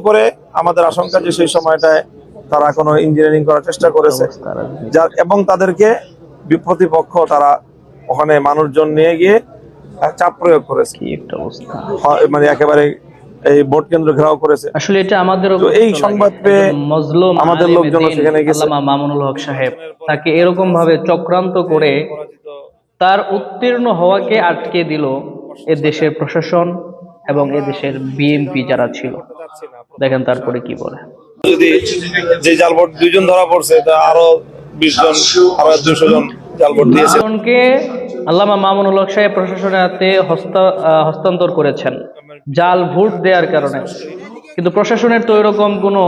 করে আমাদের আশঙ্কা যে সেই সময়টায় তারা কোনো ইঞ্জিনিয়ারিং করার চেষ্টা করেছে, এবং তাদেরকে প্রতিপক্ষ তারা ওখানে মানুষজন নিয়ে গিয়ে চাপ প্রয়োগ করেছে। কি একটা অবস্থা, মানে একেবারে এই ভোট কেন্দ্র ঘেরাও করেছে। আসলে এটা আমাদের এই সংবাদ পেয়ে মজলুম আমাদের লোকজন সেখানে গেছে। আল্লামা মামুনুল হক সাহেব তাকে এরকম ভাবে চক্রান্ত করে তার উত্তীর্ণ হওয়াকে আটকে দিল এ দেশের প্রশাসন এবং এ দেশের বিএনপি যারা ছিল। দেখেন তারপরে কি বলে, যদি যে জাল ভোট 2 জন ধরা পড়ছে, তা আরো 20 জন, আরো 200 জন জাল ভোট দিয়েছে। আল্লামা মামুনুল হক সাহেব প্রশাসনের হাতে হস্তান্তর করেছেন জাল ভোট দেওয়ার কারণে, কিন্তু প্রশাসনের তো এরকম কোনো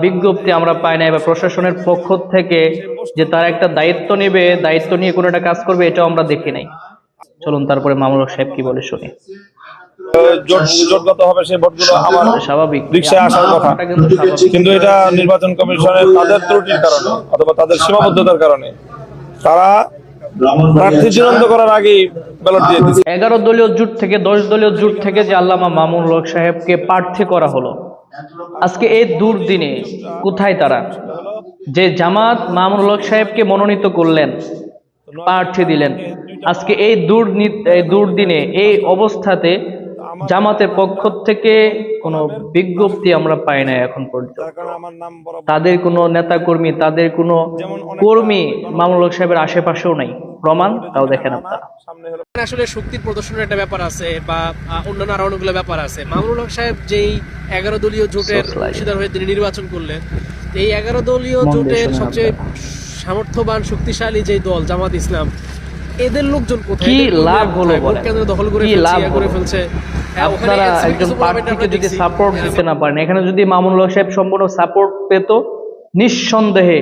বিজ্ঞপ্তি আমরা পাই নাই, বা প্রশাসনের পক্ষ থেকে যে তারা একটা দায়িত্ব নেবে, দায়িত্ব নিয়ে কোনো একটা কাজ করবে, এটাও আমরা দেখি নাই। চলুন তারপরে মামুনুল হক সাহেব কি বলে শুনি। জোটগত হবে সেই ভোটগুলো আমার স্বাভাবিক রিকশায় আসার কথা, কিন্তু এটা নির্বাচন কমিশনের তাদের ত্রুটির কারণে অথবা তাদের সীমাবদ্ধতার কারণে তারা প্রার্থী চূড়ান্ত করার আগেই ব্যালট দিয়ে দিয়েছে। 11 দলীয় জোট থেকে 10 দলীয় জোট থেকে যে আল্লামা মামুনুল হক সাহেবকে প্রার্থী করা হলো, আজকে এই দুর্দিনে কোথায় তারা? যে জামাত মামুনুল হক সাহেবকে মনোনীত করলেন, প্রার্থী দিলেন, আজকে এই দুর্দিনে এই অবস্থাতে জামাতের পক্ষ থেকে কোনো বিজ্ঞপ্তি আমরা পাই না এখন পর্যন্ত। তাদের কোনো নেতা কর্মী, তাদের কোনো কর্মী মামুনুল হক সাহেবের আশেপাশেও নাই, প্রমাণ তাও দেখেন আপনারা। আসলে শক্তির প্রদর্শনের একটা ব্যাপার আছে, বা অন্যান্য আরো অনেকগুলো ব্যাপার আছে। মামুনুল হক সাহেব যেই 11 দলীয় জোটের অংশীদার হয়ে তিনি নির্বাচন করলেন, এই 11 দলীয় জোটের সবচেয়ে সামর্থ্যবান শক্তিশালী যে দল জামাত ইসলাম, এদের লোকজন কোথায়? কি লাভ হলো বলেন? কেন্দ্র দখল করে ফেলছে। আপনারা একজন প্রার্থীকে যদি সাপোর্ট দিতে না পারেন, এখানে যদি মামুনুল হক সাহেব সম্পূর্ণ সাপোর্ট পেত, নিঃসন্দেহে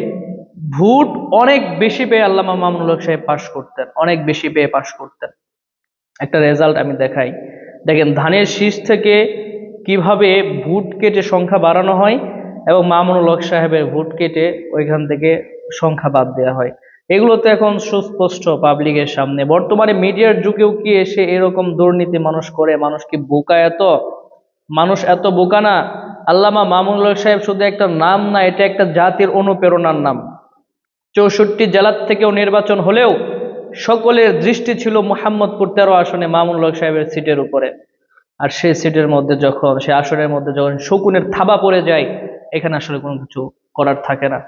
ভোট অনেক বেশি পেয়ে আল্লামা মামুনুল হক সাহেব পাশ করতেন, অনেক বেশি পেয়ে পাশ করতেন। একটা রেজাল্ট আমি দেখাই, দেখেন ধানের শীষ থেকে কিভাবে ভোট কেটে সংখ্যা বাড়ানো হয় এবং মামুনুল হক সাহেবের ভোট কেটে ওইখান থেকে সংখ্যা বাদ দেওয়া হয়। এগুলো তো এখন সুস্পষ্ট পাবলিকের সামনে। বর্তমানে মিডিয়ার যুগেও কি এসে এরকম দুর্নীতি মানুষ করে? মানুষ কি বোকা? মানুষ এত বোকা না। আল্লামা মামুনুল হক সাহেব শুধু একটা নাম না, এটা একটা জাতির অনুপ্রেরণার নাম। 64 জেলার থেকেও নির্বাচন হলেও সকলের দৃষ্টি ছিল মোহাম্মদপুর 13 আসনে মামুনুল হক সাহেবের সিটের উপরে। আর সেই সিটের মধ্যে যখন, সেই আসনের মধ্যে যখন শকুনের থাবা পড়ে যায়, এখানে আসলে কোনো কিছু করার থাকে না।